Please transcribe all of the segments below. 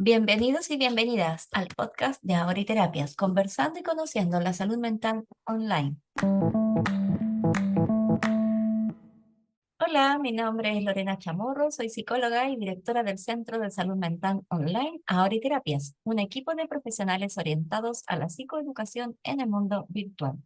Bienvenidos y bienvenidas al podcast de Ahora y Terapias, conversando y conociendo la salud mental online. Hola, mi nombre es Lorena Chamorro, soy psicóloga y directora del Centro de Salud Mental Online Ahora y Terapias, un equipo de profesionales orientados a la psicoeducación en el mundo virtual.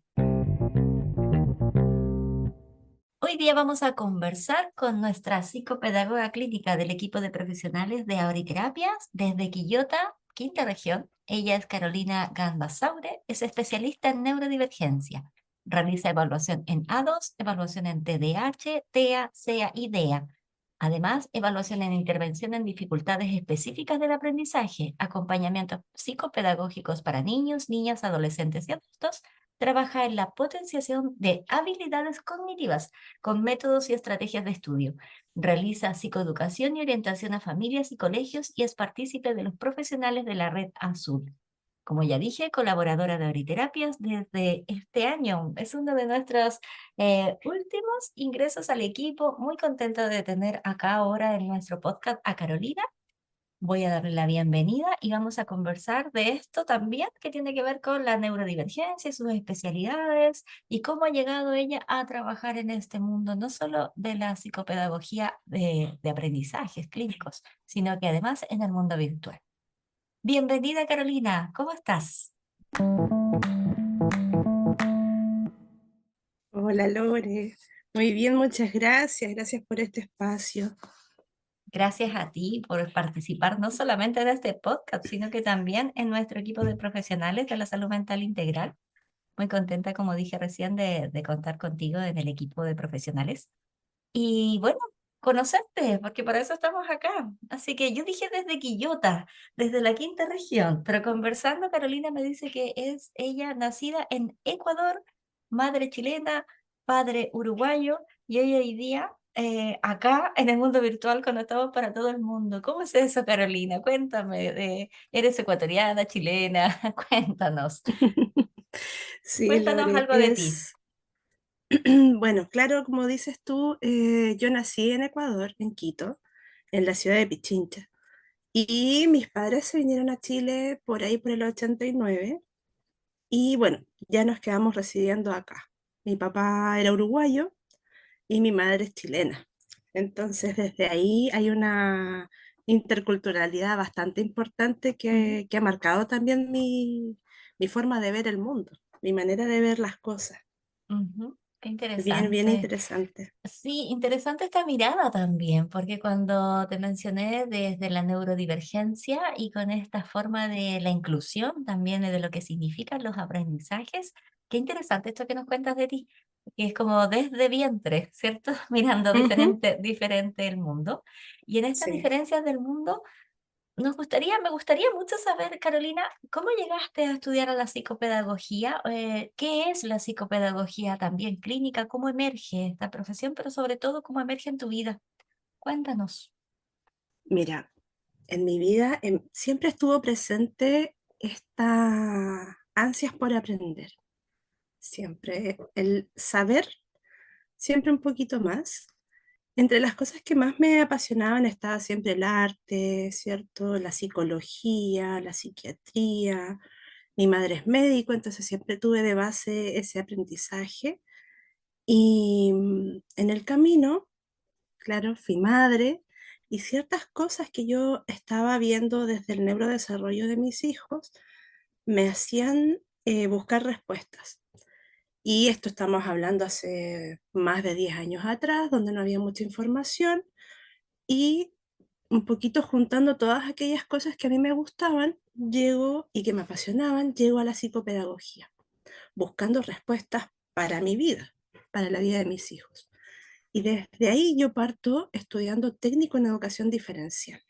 Hoy día vamos a conversar con nuestra psicopedagoga clínica del equipo de profesionales de Auroterapias desde Quillota, quinta región. Ella es Carolina Gandasaure, es especialista en neurodivergencia. Realiza evaluación en A2, evaluación en TDAH, TEA, SEA y DEA. Además, evaluación en intervención en dificultades específicas del aprendizaje, acompañamientos psicopedagógicos para niños, niñas, adolescentes y adultos. Trabaja en la potenciación de habilidades cognitivas con métodos y estrategias de estudio. Realiza psicoeducación y orientación a familias y colegios y es partícipe de los profesionales de la Red Azul. Como ya dije, colaboradora de Oriterapias desde este año. Es uno de nuestros últimos ingresos al equipo. Muy contenta de tener acá ahora en nuestro podcast a Carolina. Voy a darle la bienvenida y vamos a conversar de esto también que tiene que ver con la neurodivergencia y sus especialidades y cómo ha llegado ella a trabajar en este mundo, no solo de la psicopedagogía de aprendizajes clínicos, sino que además en el mundo virtual. Bienvenida Carolina, ¿cómo estás? Hola Lore, muy bien, muchas gracias, gracias por este espacio. Gracias a ti por participar no solamente de este podcast, sino que también en nuestro equipo de profesionales de la salud mental integral. Muy contenta, como dije recién, de contar contigo en el equipo de profesionales. Y bueno, conocerte, porque para eso estamos acá. Así que yo dije desde Quillota, desde la quinta región, pero conversando, Carolina me dice que es ella nacida en Ecuador, madre chilena, padre uruguayo, y hoy día acá en el mundo virtual conectados para todo el mundo. ¿Cómo es eso, Carolina? Cuéntame, ¿eres ecuatoriana, chilena? Cuéntanos, Sí, cuéntanos Lore, algo de ti. bueno, claro, como dices tú, yo nací en Ecuador, en Quito, en la ciudad de Pichincha, y mis padres se vinieron a Chile por ahí por el 89, y bueno, ya nos quedamos residiendo acá. Mi papá era uruguayo y mi madre es chilena. Entonces, desde ahí hay una interculturalidad bastante importante Ujú, que ha marcado también mi forma de ver el mundo, mi manera de ver las cosas. ujú. Qué Bien, bien interesante. interesante. Sí, interesante esta mirada también, porque cuando te mencioné desde la neurodivergencia y con esta forma de la inclusión también de lo que significan los aprendizajes, qué interesante esto que nos cuentas de ti, que es como desde vientre, ¿cierto? Mirando Ujú, diferente el mundo. Y en estas sí. diferencias del mundo, me gustaría mucho saber, Carolina, ¿cómo llegaste a estudiar a la psicopedagogía? ¿Qué es la psicopedagogía también clínica? ¿Cómo emerge esta profesión? Pero sobre todo, ¿cómo emerge en tu vida? Cuéntanos. Mira, en mi vida siempre estuvo presente esta ansias por aprender, siempre el saber, siempre un poquito más. Entre las cosas que más me apasionaban estaba siempre el arte, ¿cierto? La psicología, la psiquiatría. Mi madre es médico, entonces siempre tuve de base ese aprendizaje. Y en el camino, claro, fui madre y ciertas cosas que yo estaba viendo desde el neurodesarrollo de mis hijos me hacían buscar respuestas. Y esto estamos hablando hace más de 10 años atrás, donde no había mucha información y un poquito juntando todas aquellas cosas que a mí me gustaban, llego y que me apasionaban, llego a la psicopedagogía, buscando respuestas para mi vida, para la vida de mis hijos. Y desde ahí yo parto estudiando técnico en educación diferencial,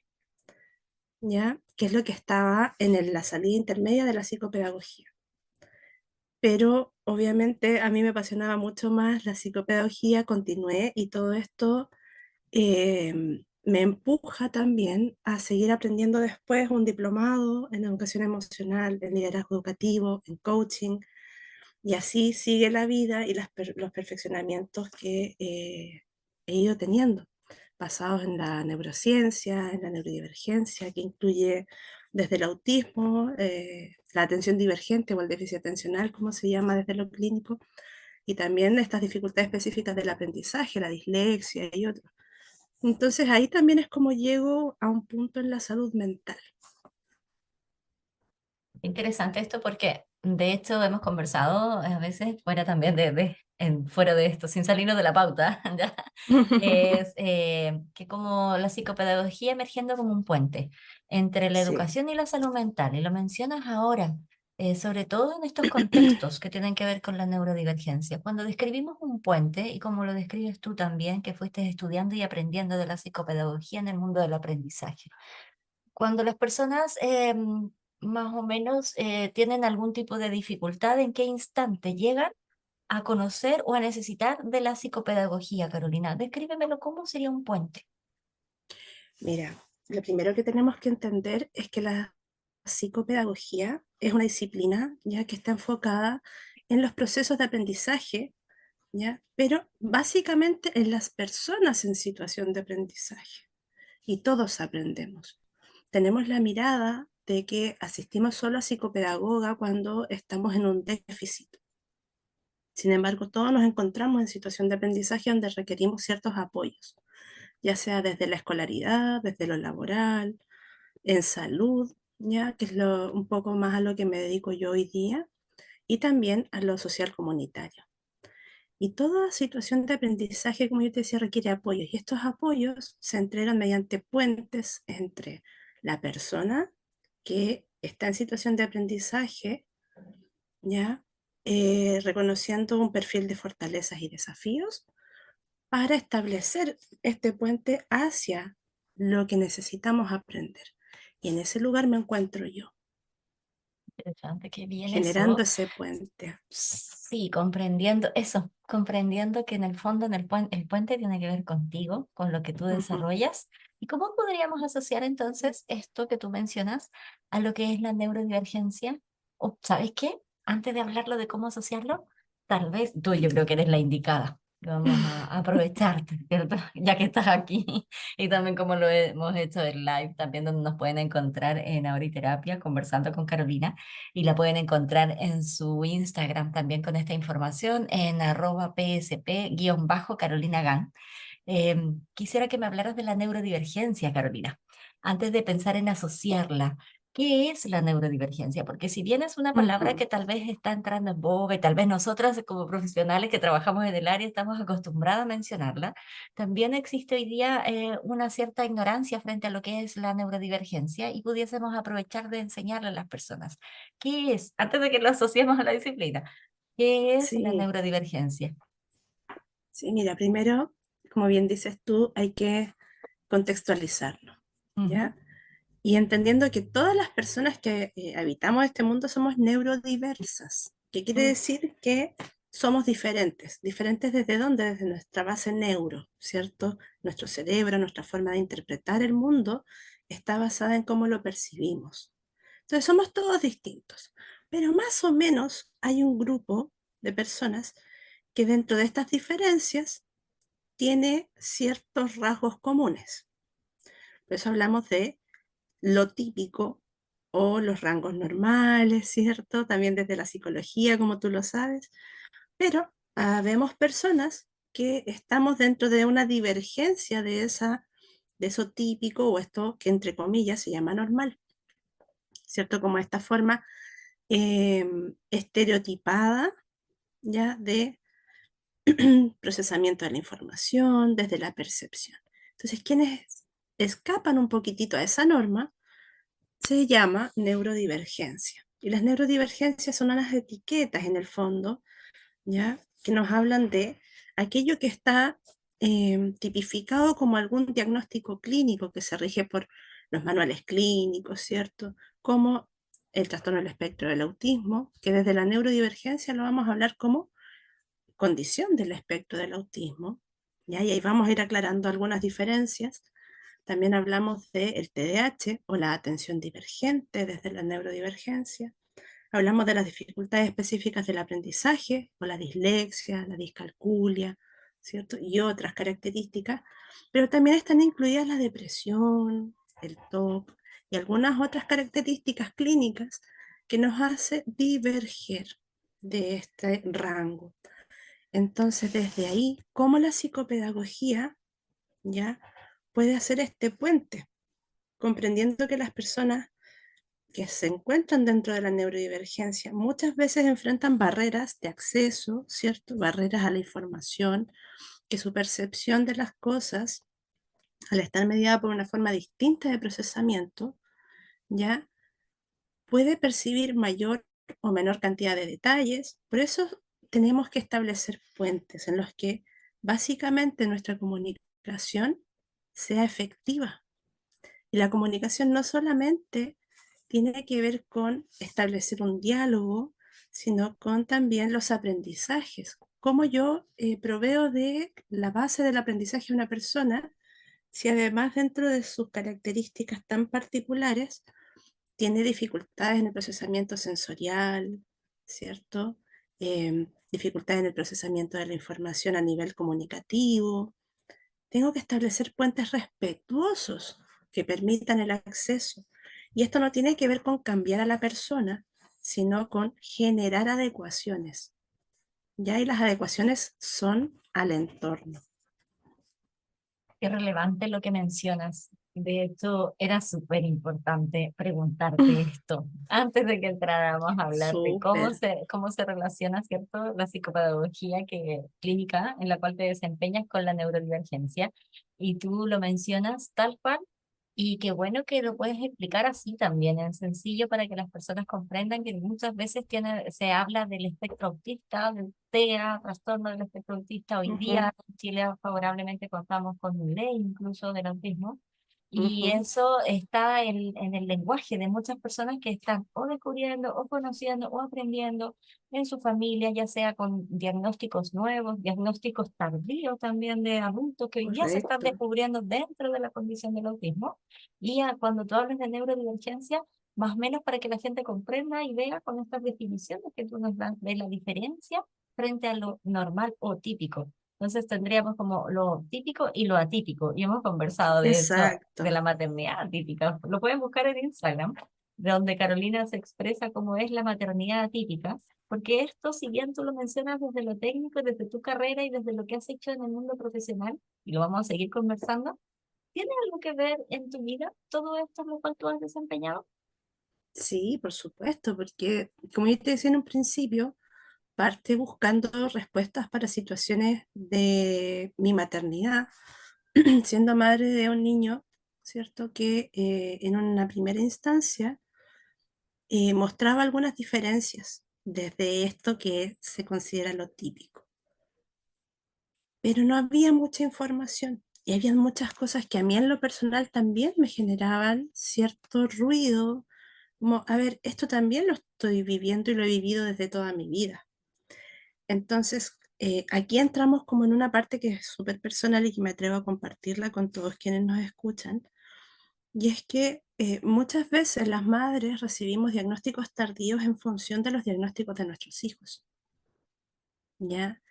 ¿ya? Que es lo que estaba en la salida intermedia de la psicopedagogía. Pero obviamente a mí me apasionaba mucho más la psicopedagogía, continué y todo esto me empuja también a seguir aprendiendo después un diplomado en educación emocional, en liderazgo educativo, en coaching, y así sigue la vida y los perfeccionamientos que he ido teniendo, basados en la neurociencia, en la neurodivergencia, que incluye desde el autismo, la atención divergente o el déficit atencional, como se llama desde lo clínico, y también estas dificultades específicas del aprendizaje, la dislexia y otros. Entonces ahí también es como llego a un punto en la salud mental. Interesante esto porque de hecho hemos conversado a veces fuera también fuera de esto, sin salirnos de la pauta, ¿ya? Es que como la psicopedagogía emergiendo como un puente entre la Sí, educación y la salud mental, y lo mencionas ahora, sobre todo en estos contextos que tienen que ver con la neurodivergencia. Cuando describimos un puente, y como lo describes tú también, que fuiste estudiando y aprendiendo de la psicopedagogía en el mundo del aprendizaje. Cuando las personas más o menos tienen algún tipo de dificultad, ¿en qué instante llegan a conocer o a necesitar de la psicopedagogía, Carolina? Descríbemelo, ¿cómo sería un puente? mira, lo primero que tenemos que entender es que la psicopedagogía es una disciplina ya que está enfocada en los procesos de aprendizaje, ¿ya? Pero básicamente en las personas en situación de aprendizaje. Y todos aprendemos. Tenemos la mirada de que asistimos solo a psicopedagoga cuando estamos en un déficit. Sin embargo, todos nos encontramos en situación de aprendizaje donde requerimos ciertos apoyos, ya sea desde la escolaridad, desde lo laboral, en salud, ya que es un poco más a lo que me dedico yo hoy día, y también a lo social comunitario. Y toda situación de aprendizaje, como yo te decía, requiere apoyos. Y estos apoyos se entregan mediante puentes entre la persona que está en situación de aprendizaje, ¿ya? Reconociendo un perfil de fortalezas y desafíos para establecer este puente hacia lo que necesitamos aprender. Y en ese lugar me encuentro yo, Interesante, qué bien generando eso. ese puente. Sí, comprendiendo eso, comprendiendo que en el fondo el puente tiene que ver contigo, con lo que tú Ujú. desarrollas. ¿Y cómo podríamos asociar entonces esto que tú mencionas a lo que es la neurodivergencia? O, ¿sabes qué? Antes de hablarlo de cómo asociarlo, tal vez tú yo creo que eres la indicada. Vamos a aprovecharte, ¿cierto? Ya que estás aquí y también como lo hemos hecho en live, también donde nos pueden encontrar en Auriterapia conversando con Carolina y la pueden encontrar en su Instagram también con esta información en arroba psp-carolina Gang. Quisiera que me hablaras de la neurodivergencia, Carolina, antes de pensar en asociarla. ¿Qué es la neurodivergencia? Porque si bien es una palabra Ujú. que tal vez está entrando en boga y tal vez nosotras como profesionales que trabajamos en el área estamos acostumbrados a mencionarla, también existe hoy día una cierta ignorancia frente a lo que es la neurodivergencia y pudiésemos aprovechar de enseñarle a las personas. ¿Qué es? Antes de que lo asociemos a la disciplina, ¿qué es la Sí, neurodivergencia? sí, mira, primero, como bien dices tú, hay que contextualizarlo, Ujú, ¿ya? Y entendiendo que todas las personas que habitamos este mundo somos neurodiversas, que quiere mm, decir que somos diferentes. ¿Diferentes desde dónde? Desde nuestra base neuro, ¿cierto? Nuestro cerebro, nuestra forma de interpretar el mundo está basada en cómo lo percibimos. Entonces somos todos distintos, pero más o menos hay un grupo de personas que dentro de estas diferencias tiene ciertos rasgos comunes. Por eso hablamos de lo típico o los rangos normales, ¿cierto? También desde la psicología, como tú lo sabes. Pero vemos personas que estamos dentro de una divergencia de eso típico o esto que entre comillas se llama normal, ¿cierto? Como esta forma estereotipada ya de procesamiento de la información, desde la percepción. Entonces, quienes escapan un poquitito a esa norma se llama neurodivergencia. Y las neurodivergencias son unas etiquetas en el fondo, ¿ya? Que nos hablan de aquello que está tipificado como algún diagnóstico clínico que se rige por los manuales clínicos, ¿cierto? Como el trastorno del espectro del autismo, que desde la neurodivergencia lo vamos a hablar como condición del espectro del autismo, ¿ya? Y ahí vamos a ir aclarando algunas diferencias. También hablamos del TDAH o la atención divergente desde la neurodivergencia. Hablamos de las dificultades específicas del aprendizaje o la dislexia, la discalculia, ¿cierto? Y otras características, pero también están incluidas la depresión, el TOC y algunas otras características clínicas que nos hace diverger de este rango. Entonces, desde ahí, ¿cómo la psicopedagogía ya puede hacer este puente? Comprendiendo que las personas que se encuentran dentro de la neurodivergencia muchas veces enfrentan barreras de acceso, ¿cierto? Barreras a la información, que su percepción de las cosas, al estar mediada por una forma distinta de procesamiento, ya puede percibir mayor o menor cantidad de detalles. Por eso tenemos que establecer puentes en los que básicamente nuestra comunicación sea efectiva. Y la comunicación no solamente tiene que ver con establecer un diálogo, sino con también los aprendizajes. Cómo yo proveo de la base del aprendizaje a una persona, si además dentro de sus características tan particulares tiene dificultades en el procesamiento sensorial, ¿cierto? Dificultades en el procesamiento de la información a nivel comunicativo. Tengo que establecer puentes respetuosos que permitan el acceso. Y esto no tiene que ver con cambiar a la persona, sino con generar adecuaciones. Ya, y las adecuaciones son al entorno. Qué relevante lo que mencionas. De hecho, era súper importante preguntarte esto antes de que entráramos a hablar de Súper. cómo se relaciona, ¿cierto?, la psicopedagogía clínica en la cual te desempeñas con la neurodivergencia. Y tú lo mencionas tal cual. Y qué bueno que lo puedes explicar así también, en sencillo, para que las personas comprendan que muchas veces se habla del espectro autista, del TEA, trastorno del espectro autista. Hoy Ujú, día en Chile favorablemente contamos con una ley incluso del autismo. Y ujú, eso está en el lenguaje de muchas personas que están o descubriendo, o conociendo, o aprendiendo en su familia, ya sea con diagnósticos nuevos, diagnósticos tardíos también de adultos que hoy día se están correcto. descubriendo dentro de la condición del autismo. Y cuando tú hablas de neurodivergencia, más o menos para que la gente comprenda y vea con estas definiciones que tú nos das de la diferencia frente a lo normal o típico. Entonces tendríamos como lo típico y lo atípico. Y hemos conversado de eso, Exacto. de la maternidad atípica. Lo pueden buscar en Instagram, donde Carolina se expresa cómo es la maternidad atípica. Porque esto, si bien tú lo mencionas desde lo técnico, desde tu carrera y desde lo que has hecho en el mundo profesional, y lo vamos a seguir conversando, ¿tiene algo que ver en tu vida todo esto en lo cual tú has desempeñado? Sí, por supuesto, porque como yo te decía en un principio, parte buscando respuestas para situaciones de mi maternidad, siendo madre de un niño, ¿cierto? Que en una primera instancia mostraba algunas diferencias desde esto que se considera lo típico, pero no había mucha información y había muchas cosas que a mí en lo personal también me generaban cierto ruido, como, a ver, esto también lo estoy viviendo y lo he vivido desde toda mi vida. Entonces, aquí entramos como en una parte que es súper personal y que me atrevo a compartirla con todos quienes nos escuchan, y es que muchas veces las madres recibimos diagnósticos tardíos en función de los diagnósticos de nuestros hijos, ¿ya?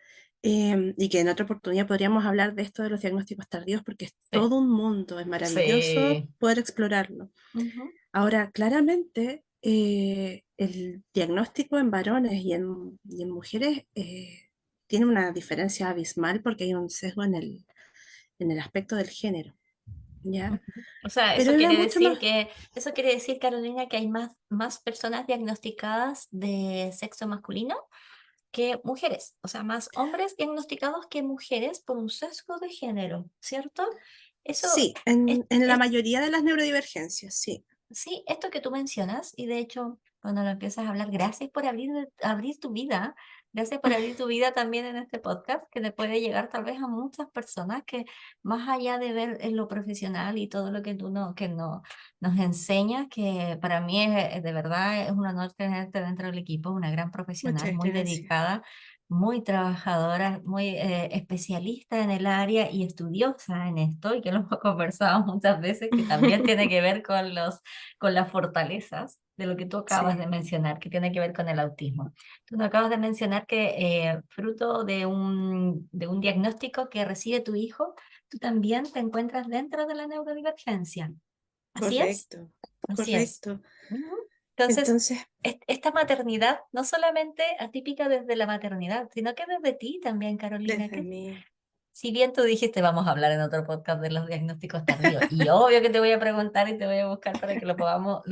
Y que en otra oportunidad podríamos hablar de esto de los diagnósticos tardíos porque es Sí, todo un mundo, es maravilloso sí. poder explorarlo. Ujú. Ahora, claramente, el diagnóstico en varones y en mujeres tiene una diferencia abismal porque hay un sesgo en el aspecto del género, ¿ya? Ujú. O sea, Pero va mucho más, eso quiere decir, Carolina, que hay más personas diagnosticadas de sexo masculino que mujeres, o sea, más hombres diagnosticados que mujeres por un sesgo de género, ¿cierto? Eso sí, es, en la es mayoría de las neurodivergencias, sí. Sí, esto que tú mencionas, y de hecho, cuando lo empiezas a hablar, gracias por abrir tu vida, gracias por abrir tu vida también en este podcast, que le puede llegar tal vez a muchas personas que más allá de ver en lo profesional y todo lo que tú nos enseñas, que para mí de verdad es un honor tenerte dentro del equipo, una gran profesional, Muchas muy gracias. dedicada, muy trabajadora, muy especialista en el área y estudiosa en esto, y que lo hemos conversado muchas veces, que también tiene que ver con las fortalezas de lo que tú acabas de Sí, mencionar, que tiene que ver con el autismo. Tú nos acabas de mencionar que fruto de un diagnóstico que recibe tu hijo, tú también te encuentras dentro de la neurodivergencia. ¿Así es? Correcto, Así es. correcto. Ujú. Entonces, Entonces, esta maternidad, no solamente atípica desde la maternidad, sino que desde ti también, Carolina, desde que mí, si bien tú dijiste vamos a hablar en otro podcast de los diagnósticos tardíos, y obvio que te voy a preguntar y te voy a buscar para que lo podamos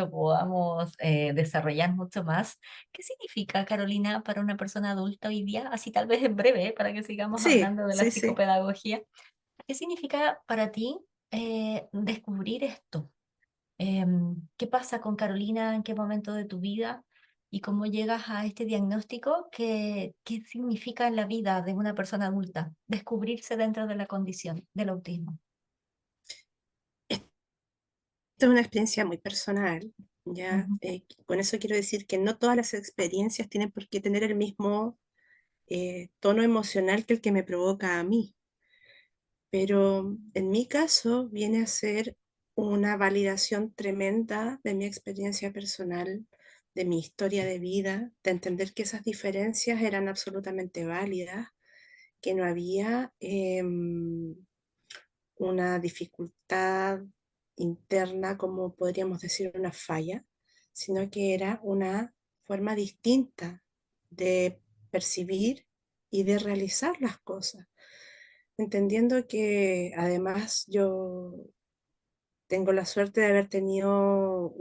desarrollar mucho más, ¿qué significa, Carolina, para una persona adulta hoy día? Así tal vez en breve, para que sigamos sí, hablando de la sí, sí. psicopedagogía. ¿Qué significa para ti descubrir esto? ¿Qué pasa con Carolina? ¿En qué momento de tu vida? ¿Y cómo llegas a este diagnóstico? ¿Qué significa en la vida de una persona adulta descubrirse dentro de la condición del autismo? Esta es una experiencia muy personal, ¿ya? Ujú. Con eso quiero decir que no todas las experiencias tienen por qué tener el mismo tono emocional que el que me provoca a mí, pero en mi caso viene a ser una validación tremenda de mi experiencia personal, de mi historia de vida, de entender que esas diferencias eran absolutamente válidas, que no había una dificultad interna, como podríamos decir una falla, sino que era una forma distinta de percibir y de realizar las cosas, entendiendo que además yo tengo la suerte de haber tenido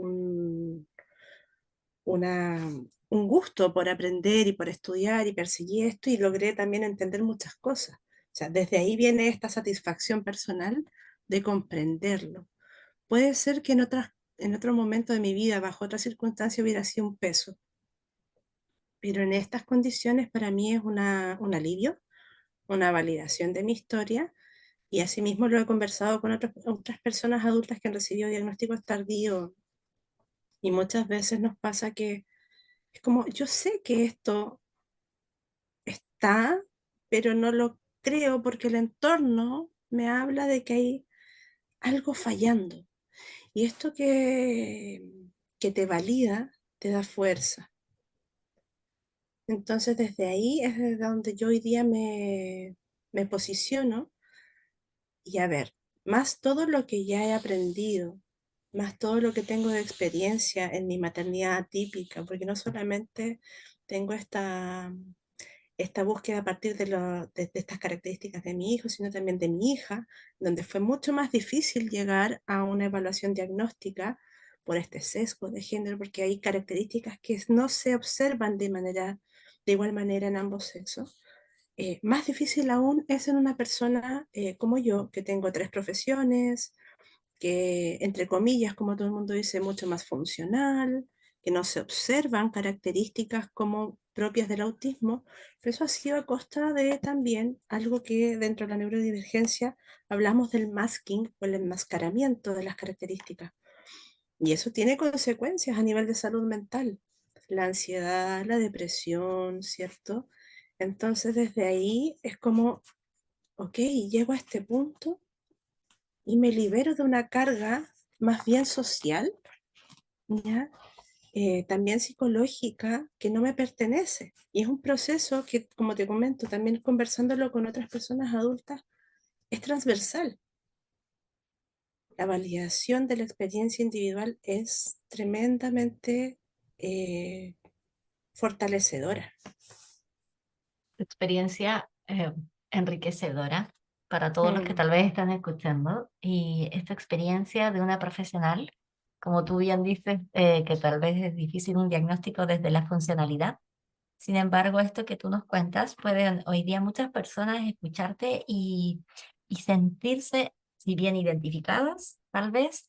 una, un gusto por aprender y por estudiar y perseguir esto y logré también entender muchas cosas. O sea, desde ahí viene esta satisfacción personal de comprenderlo. Puede ser que en otro momento de mi vida, bajo otra circunstancia, hubiera sido un peso, pero en estas condiciones para mí es un alivio, una validación de mi historia y asimismo lo he conversado con otras personas adultas que han recibido diagnósticos tardíos y muchas veces nos pasa que es como, yo sé que esto está, pero no lo creo porque el entorno me habla de que hay algo fallando. Y esto que te valida, te da fuerza. Entonces desde ahí es desde donde yo hoy día me posiciono y a ver, más todo lo que ya he aprendido, más todo lo que tengo de experiencia en mi maternidad atípica, porque no solamente tengo esta búsqueda a partir de estas características de mi hijo, sino también de mi hija, donde fue mucho más difícil llegar a una evaluación diagnóstica por este sesgo de género, porque hay características que no se observan de igual manera en ambos sexos. Más difícil aún es en una persona como yo, que tengo tres profesiones, que, entre comillas, como todo el mundo dice, mucho más funcional, que no se observan características como propias del autismo, pero eso ha sido a costa de también algo que dentro de la neurodivergencia hablamos del masking o el enmascaramiento de las características. Y eso tiene consecuencias a nivel de salud mental, la ansiedad, la depresión, ¿cierto? Entonces desde ahí es como, ok, llego a este punto y me libero de una carga más bien social, ¿ya? También psicológica, que no me pertenece. Y es un proceso que, como te comento, también conversándolo con otras personas adultas, es transversal. La validación de la experiencia individual es tremendamente eh, fortalecedora. Experiencia enriquecedora para todos los que Mm, tal vez están escuchando y esta experiencia de una profesional, como tú bien dices, que tal vez es difícil un diagnóstico desde la funcionalidad. Sin embargo, esto que tú nos cuentas, pueden hoy día muchas personas escucharte y sentirse, si bien identificadas, tal vez,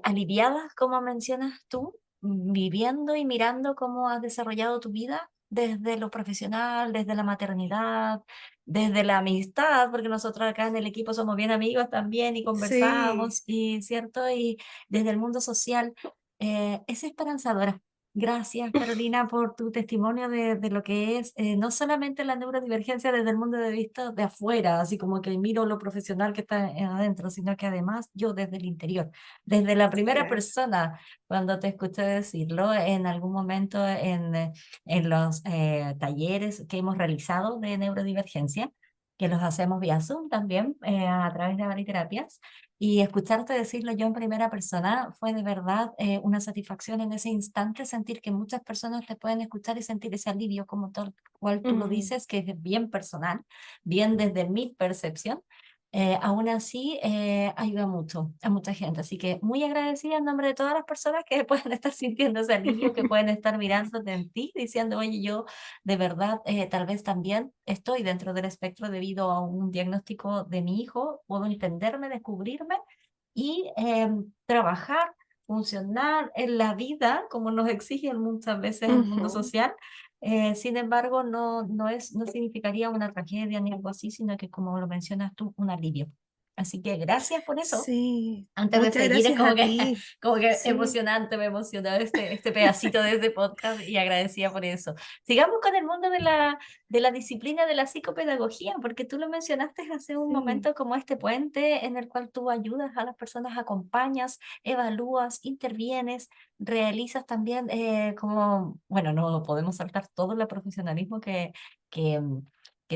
aliviadas, como mencionas tú, viviendo y mirando cómo has desarrollado tu vida desde lo profesional, desde la maternidad, desde la amistad, porque nosotros acá en el equipo somos bien amigos también y sí, conversamos, y cierto, y desde el mundo social, es esperanzadora. Gracias, Carolina, por tu testimonio de lo que es no solamente la neurodivergencia desde el mundo de vista de afuera, así como que miro lo profesional que está adentro, sino que además yo desde el interior, desde la primera gracias. persona, cuando te escuché decirlo en algún momento en los talleres que hemos realizado de neurodivergencia, que los hacemos vía Zoom también, a través de Baliterapias. Y escucharte decirlo yo en primera persona fue de verdad una satisfacción en ese instante, sentir que muchas personas te pueden escuchar y sentir ese alivio como tal cual tú lo Mm, dices, que es bien personal, bien desde mi percepción. Aún así, ayuda mucho a mucha gente. Así que muy agradecida en nombre de todas las personas que pueden estar sintiendo ese alivio, que pueden estar mirándote en ti, diciendo, oye, yo de verdad tal vez también estoy dentro del espectro debido a un diagnóstico de mi hijo, puedo entenderme, descubrirme y trabajar, funcionar en la vida como nos exige muchas veces el mundo ujú. social. Sin embargo, no significaría una tragedia ni algo así, sino que como lo mencionas tú, un alivio. Así que gracias por eso. Sí, Antes de muchas seguir, es gracias como a que, ti. como que Sí, emocionante, me emocionó este pedacito de este podcast y agradecida por eso. Sigamos con el mundo de la disciplina de la psicopedagogía, porque tú lo mencionaste hace un sí, momento como este puente en el cual tú ayudas a las personas, acompañas, evalúas, intervienes, realizas también como, bueno, no podemos saltar todo el profesionalismo que, que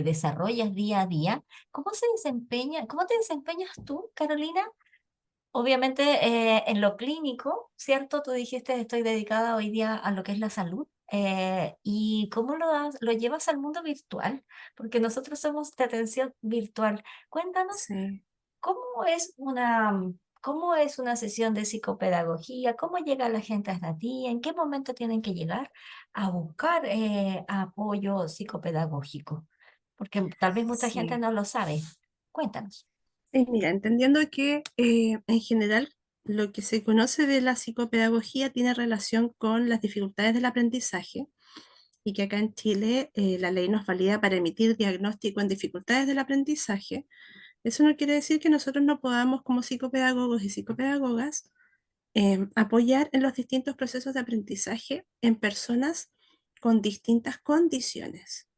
desarrollas día a día. ¿Cómo se desempeña, cómo te desempeñas tú, Carolina? Obviamente, en lo clínico, ¿cierto? Tú dijiste, estoy dedicada hoy día a lo que es la salud. ¿Y cómo lo llevas al mundo virtual? Porque nosotros somos de atención virtual. Cuéntanos, sí. cómo es una sesión de psicopedagogía? ¿Cómo llega la gente hasta ti? ¿En qué momento tienen que llegar a buscar apoyo psicopedagógico? Porque tal vez mucha gente Sí. no lo sabe. Cuéntanos. Mira, entendiendo que en general lo que se conoce de la psicopedagogía tiene relación con las dificultades del aprendizaje y que acá en Chile la ley nos valida para emitir diagnóstico en dificultades del aprendizaje, eso no quiere decir que nosotros no podamos como psicopedagogos y psicopedagogas apoyar en los distintos procesos de aprendizaje en personas con distintas condiciones,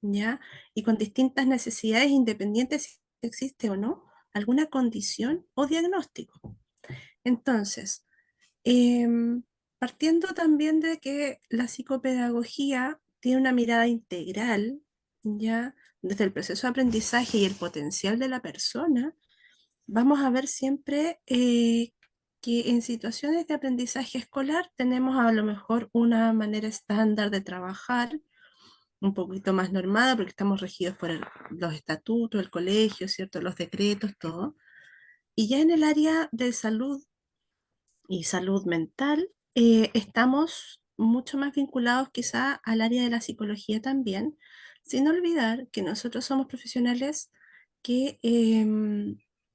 ¿ya? Y con distintas necesidades independientes si existe o no alguna condición o diagnóstico. Entonces, em, partiendo también de que la psicopedagogía tiene una mirada integral, ¿ya? Desde el proceso de aprendizaje y el potencial de la persona, vamos a ver siempre que en situaciones de aprendizaje escolar tenemos a lo mejor una manera estándar de trabajar, un poquito más normada, porque estamos regidos por los estatutos, el colegio, ¿cierto? Los decretos, todo. Y ya en el área de salud y salud mental, estamos mucho más vinculados quizá al área de la psicología también, sin olvidar que nosotros somos profesionales que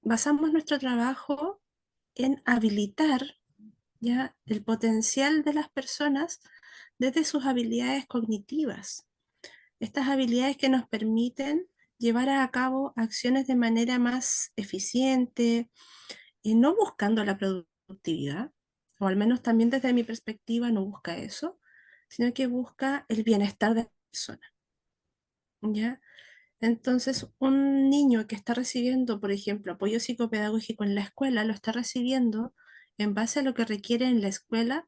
basamos nuestro trabajo en habilitar ya el potencial de las personas desde sus habilidades cognitivas. Estas habilidades que nos permiten llevar a cabo acciones de manera más eficiente, no buscando la productividad, o al menos también desde mi perspectiva no busca eso, sino que busca el bienestar de la persona, ¿ya? Entonces, un niño que está recibiendo, por ejemplo, apoyo psicopedagógico en la escuela, lo está recibiendo en base a lo que requiere en la escuela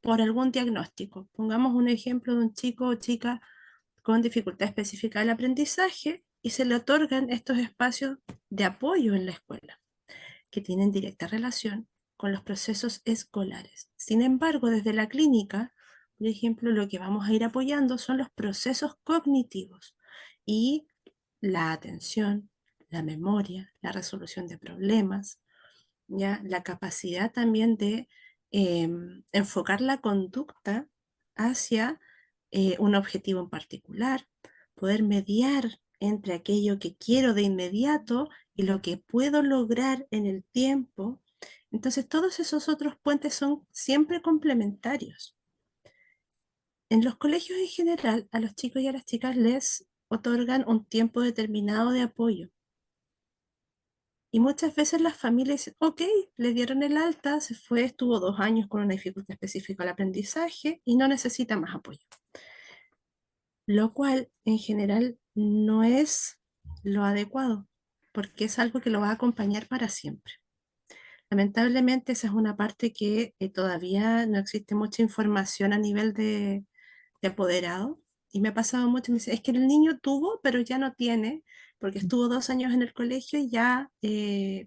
por algún diagnóstico. Pongamos un ejemplo de un chico o chica con dificultad específica del aprendizaje y se le otorgan estos espacios de apoyo en la escuela que tienen directa relación con los procesos escolares. Sin embargo, desde la clínica, por ejemplo, lo que vamos a ir apoyando son los procesos cognitivos y la atención, la memoria, la resolución de problemas, ya la capacidad también de enfocar la conducta hacia un objetivo en particular, poder mediar entre aquello que quiero de inmediato y lo que puedo lograr en el tiempo. Entonces, todos esos otros puentes son siempre complementarios. En los colegios en general, a los chicos y a las chicas les otorgan un tiempo determinado de apoyo. Y muchas veces las familias dicen, ok, le dieron el alta, se fue, estuvo 2 años con una dificultad específica al aprendizaje y no necesita más apoyo. Lo cual en general no es lo adecuado, porque es algo que lo va a acompañar para siempre. Lamentablemente esa es una parte que todavía no existe mucha información a nivel de apoderado. Y me ha pasado mucho, me dice, es que el niño tuvo, pero ya no tiene. porque estuvo 2 años en el colegio y ya,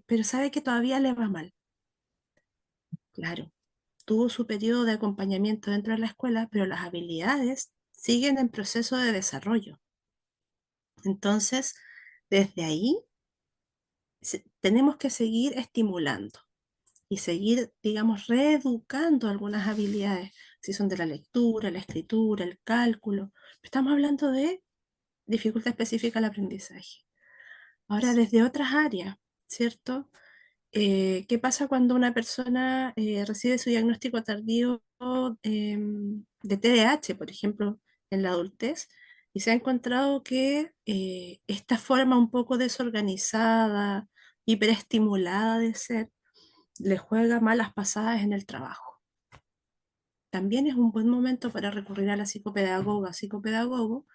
pero sabe que todavía le va mal. Claro, tuvo su periodo de acompañamiento dentro de la escuela, pero las habilidades siguen en proceso de desarrollo. Entonces, desde ahí tenemos que seguir estimulando y seguir, digamos, reeducando algunas habilidades, si son de la lectura, la escritura, el cálculo. Estamos hablando de dificultad específica al aprendizaje. Ahora, desde otras áreas, ¿cierto? ¿Qué pasa cuando una persona recibe su diagnóstico tardío de TDAH, por ejemplo, en la adultez, y se ha encontrado que esta forma un poco desorganizada, hiperestimulada de ser, le juega malas pasadas en el trabajo? También es un buen momento para recurrir a la psicopedagoga, psicopedagogo,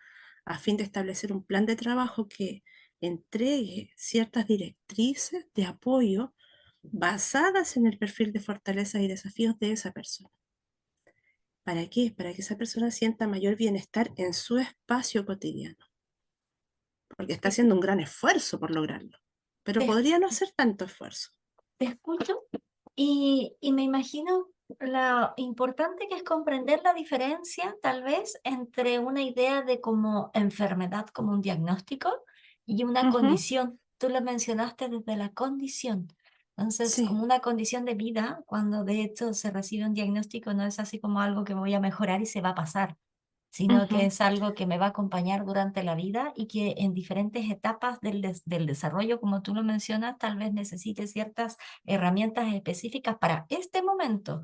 a fin de establecer un plan de trabajo que entregue ciertas directrices de apoyo basadas en el perfil de fortalezas y desafíos de esa persona. ¿Para qué? Para que esa persona sienta mayor bienestar en su espacio cotidiano, porque está Te, haciendo un gran esfuerzo por lograrlo, pero te- podría no hacer tanto esfuerzo. te escucho y me imagino lo importante que es comprender la diferencia, tal vez, entre una idea de como enfermedad, como un diagnóstico, y una Ujú, condición. Tú lo mencionaste desde la condición. Entonces, sí, como una condición de vida, cuando de hecho se recibe un diagnóstico, no es así como algo que voy a mejorar y se va a pasar, sino que ujú, es algo que me va a acompañar durante la vida y que en diferentes etapas del desarrollo, como tú lo mencionas, tal vez necesite ciertas herramientas específicas para este momento.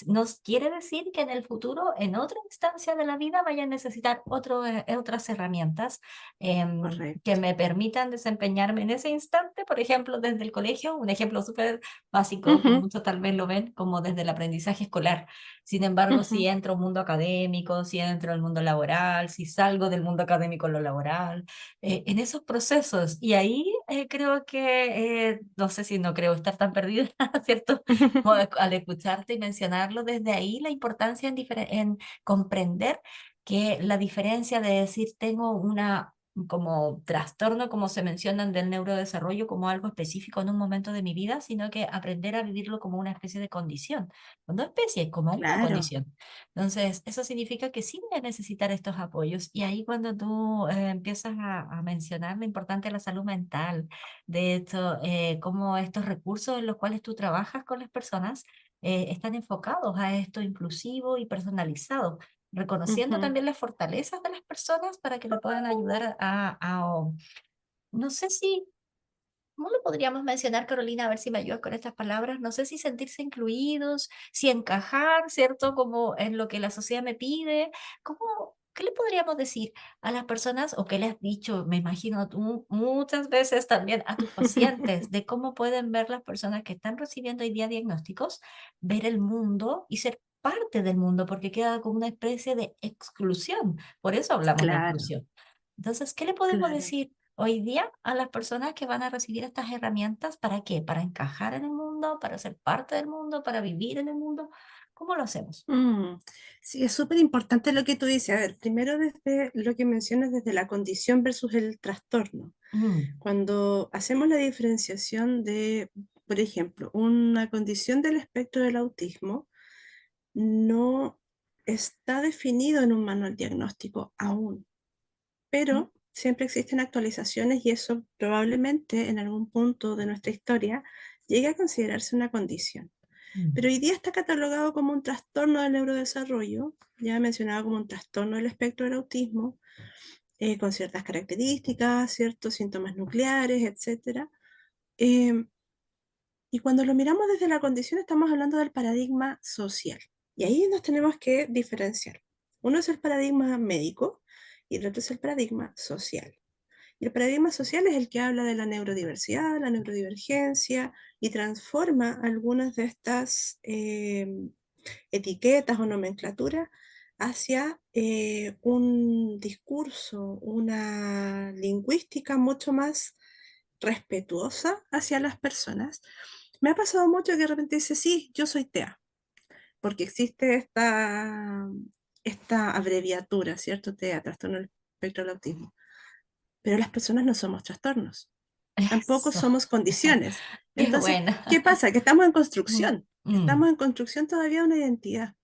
Nos quiere decir que en el futuro, en otra instancia de la vida, vaya a necesitar otras herramientas que correcto. me permitan desempeñarme en ese instante, por ejemplo, desde el colegio, un ejemplo súper básico que Ujú, muchos tal vez lo ven como desde el aprendizaje escolar. Sin embargo, si ujú, entro a un mundo académico, si entro al mundo laboral, si salgo del mundo académico a lo laboral, en esos procesos. Y ahí creo que, no sé si no creo estar tan perdida, ¿cierto? Como al escucharte y mencionarlo, desde ahí la importancia en comprender que la diferencia de decir tengo una como trastorno, como se mencionan del neurodesarrollo, como algo específico en un momento de mi vida, sino que aprender a vivirlo como una especie de condición, no especie, como una Claro. condición. Entonces, eso significa que sí voy a necesitar estos apoyos. Y ahí cuando tú empiezas a mencionar lo importante de la salud mental, de hecho, cómo estos recursos en los cuales tú trabajas con las personas están enfocados a esto inclusivo y personalizado, reconociendo Ujú. también las fortalezas de las personas para que le puedan ayudar no sé si ¿cómo lo podríamos mencionar, Carolina? A ver si me ayudas con estas palabras. No sé si sentirse incluidos, si encajar, ¿cierto? Como en lo que la sociedad me pide. ¿Cómo, qué le podríamos decir a las personas o qué le has dicho, me imagino tú muchas veces también a tus pacientes, de cómo pueden ver las personas que están recibiendo hoy día diagnósticos, ver el mundo y ser parte del mundo, porque queda como una especie de exclusión. Por eso hablamos de Claro, inclusión. Entonces, ¿qué le podemos claro. decir hoy día a las personas que van a recibir estas herramientas? ¿Para qué? ¿Para encajar en el mundo? ¿Para ser parte del mundo? ¿Para vivir en el mundo? ¿Cómo lo hacemos? Mm, sí, es súper importante lo que tú dices. A ver, primero desde lo que mencionas desde la condición versus el trastorno. Mm, Cuando hacemos la diferenciación de, por ejemplo, una condición del espectro del autismo, no está definido en un manual diagnóstico aún, mm, pero siempre existen actualizaciones y eso probablemente en algún punto de nuestra historia llegue a considerarse una condición. Pero mm, hoy día está catalogado como un trastorno del neurodesarrollo, ya mencionado como un trastorno del espectro del autismo, con ciertas características, ciertos síntomas nucleares, etcétera. Eh, y cuando lo miramos desde la condición, estamos hablando del paradigma social. Y ahí nos tenemos que diferenciar. Uno es el paradigma médico y el otro es el paradigma social. Y el paradigma social es el que habla de la neurodiversidad, la neurodivergencia y transforma algunas de estas etiquetas o nomenclaturas hacia un discurso, una lingüística mucho más respetuosa hacia las personas. Me ha pasado mucho que de repente dice, sí, yo soy TEA, porque existe esta abreviatura, ¿cierto? TEA, trastorno del espectro del autismo. pero las personas no somos trastornos, tampoco Eso. somos condiciones. Qué Entonces, bueno. ¿qué pasa? Que Mm, mm, estamos en construcción todavía de una identidad.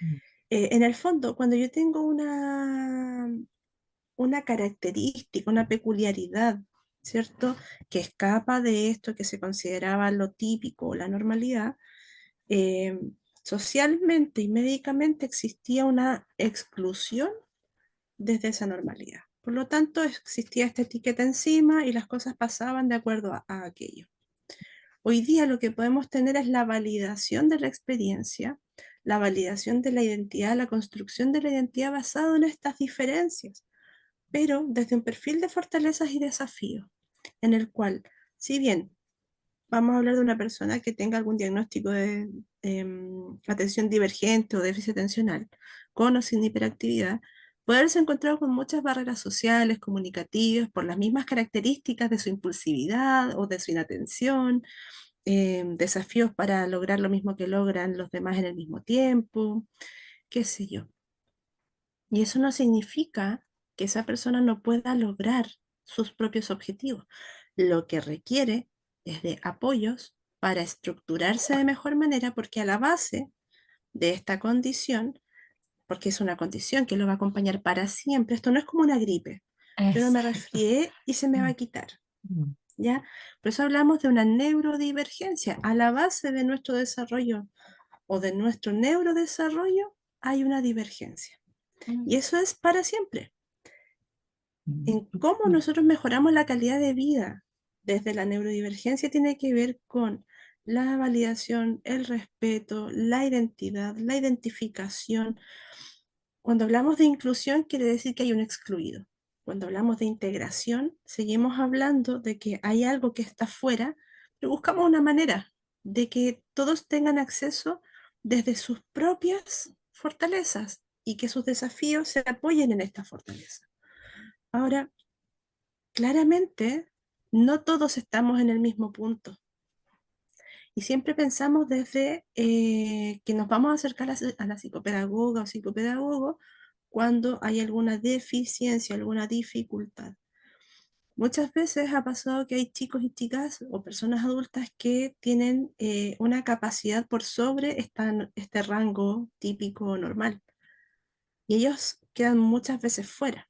mm. En el fondo, cuando yo tengo una característica, una peculiaridad, ¿cierto? Que escapa de esto que se consideraba lo típico o la normalidad, eh, socialmente y médicamente existía una exclusión desde esa normalidad. Por lo tanto, existía esta etiqueta encima y las cosas pasaban de acuerdo a aquello. Hoy día lo que podemos tener es la validación de la experiencia, la validación de la identidad, la construcción de la identidad basada en estas diferencias, pero desde un perfil de fortalezas y desafíos, en el cual, si bien vamos a hablar de una persona que tenga algún diagnóstico de atención divergente o déficit atencional, con o sin hiperactividad, puede haberse encontrado con muchas barreras sociales, comunicativas, por las mismas características de su impulsividad o de su inatención, desafíos para lograr lo mismo que logran los demás en el mismo tiempo, qué sé yo. Y eso no significa que esa persona no pueda lograr sus propios objetivos. Lo que requiere es de apoyos para estructurarse de mejor manera, porque a la base de esta condición, porque es una condición que lo va a acompañar para siempre, esto no es como una gripe. Yo me Exacto. resfrié y se me va Mm, a quitar, mm, ¿ya? Por eso hablamos de una neurodivergencia. A la base de nuestro desarrollo o de nuestro neurodesarrollo hay una divergencia. mm, Y eso es para siempre. mm, En cómo mm. nosotros mejoramos la calidad de vida desde la neurodivergencia tiene que ver con la validación, el respeto, la identidad, la identificación. Cuando hablamos de inclusión, quiere decir que hay un excluido. Cuando hablamos de integración, seguimos hablando de que hay algo que está fuera, pero buscamos una manera de que todos tengan acceso desde sus propias fortalezas y que sus desafíos se apoyen en esta fortaleza. Ahora, claramente, no todos estamos en el mismo punto. Y siempre pensamos desde que nos vamos a acercar a la psicopedagoga o psicopedagogo cuando hay alguna deficiencia, alguna dificultad. Muchas veces ha pasado que hay chicos y chicas o personas adultas que tienen una capacidad por sobre este rango típico normal y ellos quedan muchas veces fuera.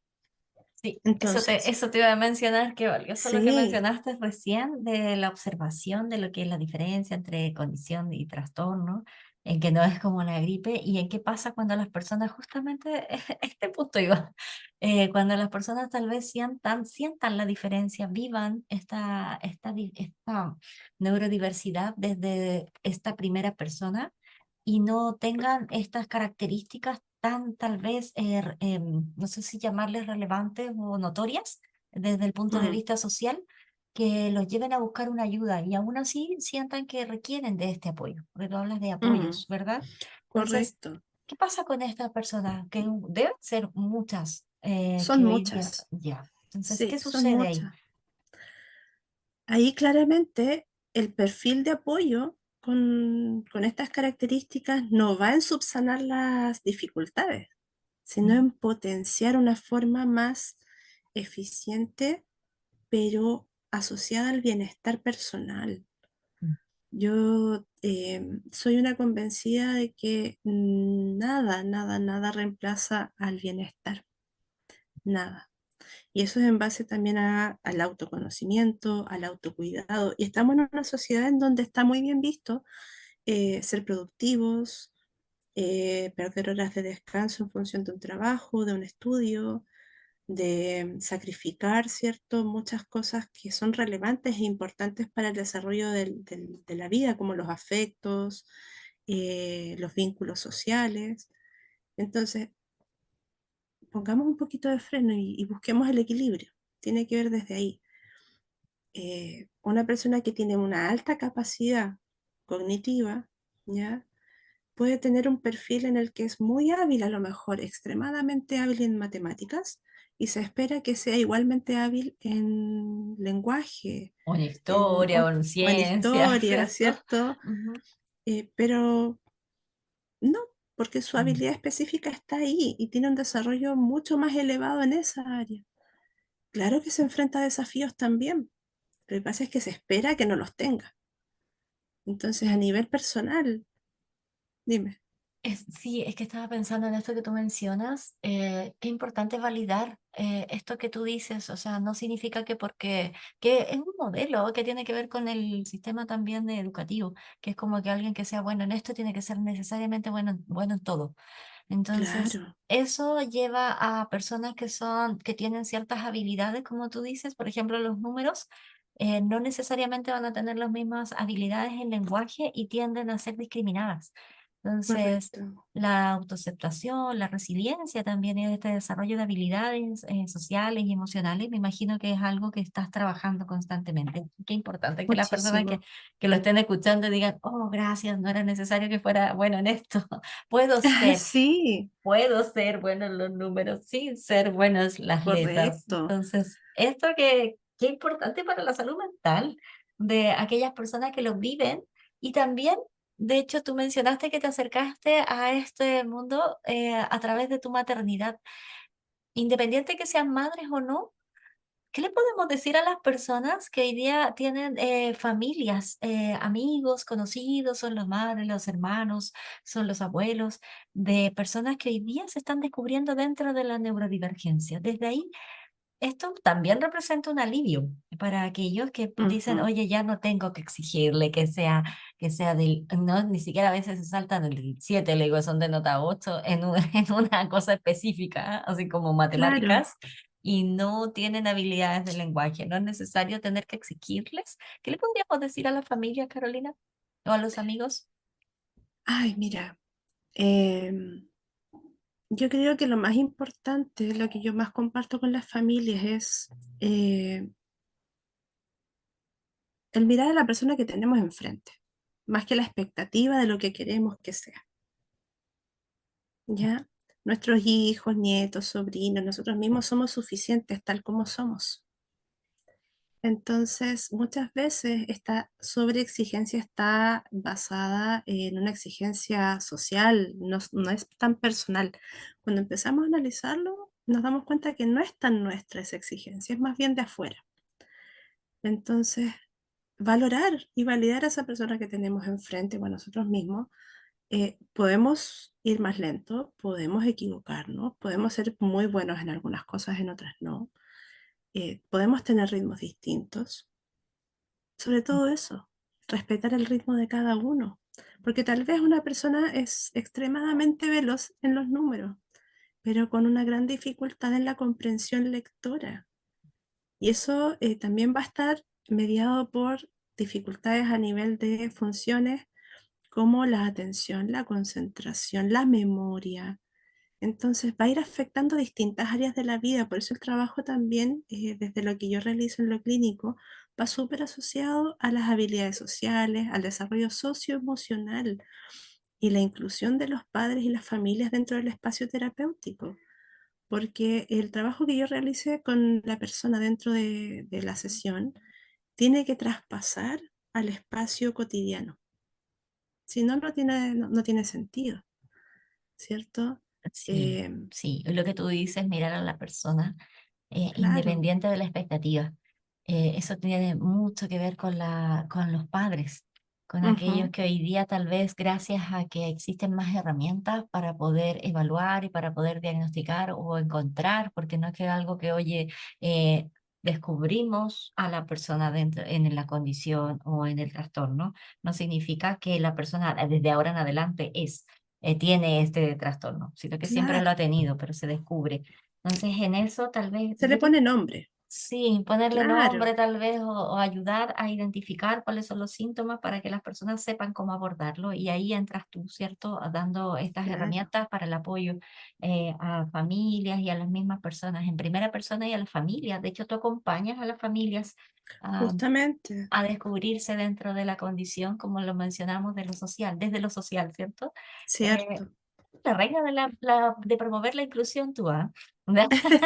Sí, Entonces, eso te iba a mencionar, que valioso lo que sí, mencionaste recién de la observación de lo que es la diferencia entre condición y trastorno, en que no es como una gripe, y en qué pasa cuando las personas, justamente este punto iba, cuando las personas tal vez sientan la diferencia, vivan esta neurodiversidad desde esta primera persona y no tengan estas características tan tal vez, no sé si llamarles relevantes o notorias desde el punto de mm, vista social, que los lleven a buscar una ayuda y aún así sientan que requieren de este apoyo, porque tú hablas de mm, apoyos, ¿verdad? Entonces, correcto. ¿qué pasa con estas personas? Que deben ser muchas Son que hoy día, muchas, ya. Entonces, sí, ¿qué son sucede ahí? muchas. Ahí claramente el perfil de apoyo con estas características no va en subsanar las dificultades, sino Mm, en potenciar una forma más eficiente, pero asociada al bienestar personal. mm, Yo soy una convencida de que nada, nada, nada reemplaza al bienestar, nada. Y eso es en base también al autoconocimiento, al autocuidado. Y estamos en una sociedad en donde está muy bien visto ser productivos, perder horas de descanso en función de un trabajo, de un estudio, de sacrificar, ¿cierto? Muchas cosas que son relevantes e importantes para el desarrollo de la vida, como los afectos, los vínculos sociales. Entonces, pongamos un poquito de freno y busquemos el equilibrio. Tiene que ver desde ahí. Una persona que tiene una alta capacidad cognitiva, ¿ya? Puede tener un perfil en el que es muy hábil, a lo mejor extremadamente hábil en matemáticas, y se espera que sea igualmente hábil en lenguaje, o en historia, o en o en ciencia, historia, ¿cierto? ¿cierto? Ujú, Pero no, porque su mm, habilidad específica está ahí y tiene un desarrollo mucho más elevado en esa área. Claro que se enfrenta a desafíos también. Lo que pasa es que se espera que no los tenga. Entonces, a nivel personal, dime. Sí, es que estaba pensando en esto que tú mencionas, qué importante es validar esto que tú dices, o sea, no significa que porque, que es un modelo que tiene que ver con el sistema también de educativo, que es como que alguien que sea bueno en esto tiene que ser necesariamente bueno en todo. Entonces, Claro, eso lleva a personas que tienen ciertas habilidades, como tú dices, por ejemplo, los números, no necesariamente van a tener las mismas habilidades en lenguaje y tienden a ser discriminadas. Entonces, correcto. la autoaceptación, la resiliencia también y este desarrollo de habilidades sociales y emocionales, me imagino que es algo que estás trabajando constantemente. Qué importante que las personas Muchísimo. que lo estén escuchando digan, oh, gracias, no era necesario que fuera bueno en esto. Puedo ser, Sí, puedo ser bueno en los números sin ser buenos las letras. correcto. Entonces, esto que, qué importante para la salud mental de aquellas personas que lo viven y también, de hecho, tú mencionaste que te acercaste a este mundo a través de tu maternidad. Independiente que sean madres o no, ¿qué le podemos decir a las personas que hoy día tienen familias, amigos, conocidos, son los madres, los hermanos, son los abuelos, de personas que hoy día se están descubriendo dentro de la neurodivergencia? Desde ahí, esto también representa un alivio para aquellos que dicen, Ujú, oye, ya no tengo que exigirle que sea del, no, ni siquiera a veces se saltan del 7, le digo, son de nota 8 en una cosa específica, así como claro. matemáticas, y no tienen habilidades de lenguaje. No es necesario tener que exigirles. ¿Qué le podríamos decir a la familia, Carolina? ¿O a los amigos? Ay, mira, em, yo creo que lo más importante, lo que yo más comparto con las familias es el mirar a la persona que tenemos enfrente, más que la expectativa de lo que queremos que sea, ¿ya? Nuestros hijos, nietos, sobrinos, nosotros mismos somos suficientes tal como somos. Entonces, muchas veces esta sobreexigencia está basada en una exigencia social, no es tan personal. Cuando empezamos a analizarlo, nos damos cuenta que no es tan nuestra esa exigencia, es más bien de afuera. Entonces, valorar y validar a esa persona que tenemos enfrente o a nosotros mismos, podemos ir más lento, podemos equivocarnos, podemos ser muy buenos en algunas cosas, en otras no. Podemos tener ritmos distintos. Sobre todo eso, respetar el ritmo de cada uno, porque tal vez una persona es extremadamente veloz en los números, pero con una gran dificultad en la comprensión lectora. Y eso también va a estar mediado por dificultades a nivel de funciones como la atención, la concentración, la memoria. Entonces va a ir afectando distintas áreas de la vida, por eso el trabajo también, desde lo que yo realizo en lo clínico, va súper asociado a las habilidades sociales, al desarrollo socioemocional y la inclusión de los padres y las familias dentro del espacio terapéutico, porque el trabajo que yo realice con la persona dentro de la sesión tiene que traspasar al espacio cotidiano, si no, no tiene sentido, ¿cierto? Sí, Em, sí, lo que tú dices, mirar a la persona claro. independiente de la expectativa. Eso tiene mucho que ver con con los padres, con aquellos Ujú. que hoy día tal vez gracias a que existen más herramientas para poder evaluar y para poder diagnosticar o encontrar, porque no es que algo que, oye, descubrimos a la persona dentro, en la condición o en el trastorno, no significa que la persona desde ahora en adelante tiene este trastorno, sino que siempre lo ha Claro, tenido, pero se descubre. Entonces, en eso tal vez, se le pone nombre, sí, ponerle claro, nombre tal vez o ayudar a identificar cuáles son los síntomas para que las personas sepan cómo abordarlo y ahí entras tú, ¿cierto? Dando estas claro, herramientas para el apoyo a familias y a las mismas personas en primera persona y a las familias. De hecho, tú acompañas a las familias justamente, a descubrirse dentro de la condición, como lo mencionamos, de lo social, desde lo social, ¿cierto? Eh, cierto. la reina de, de promover la inclusión, tú, ¿ah?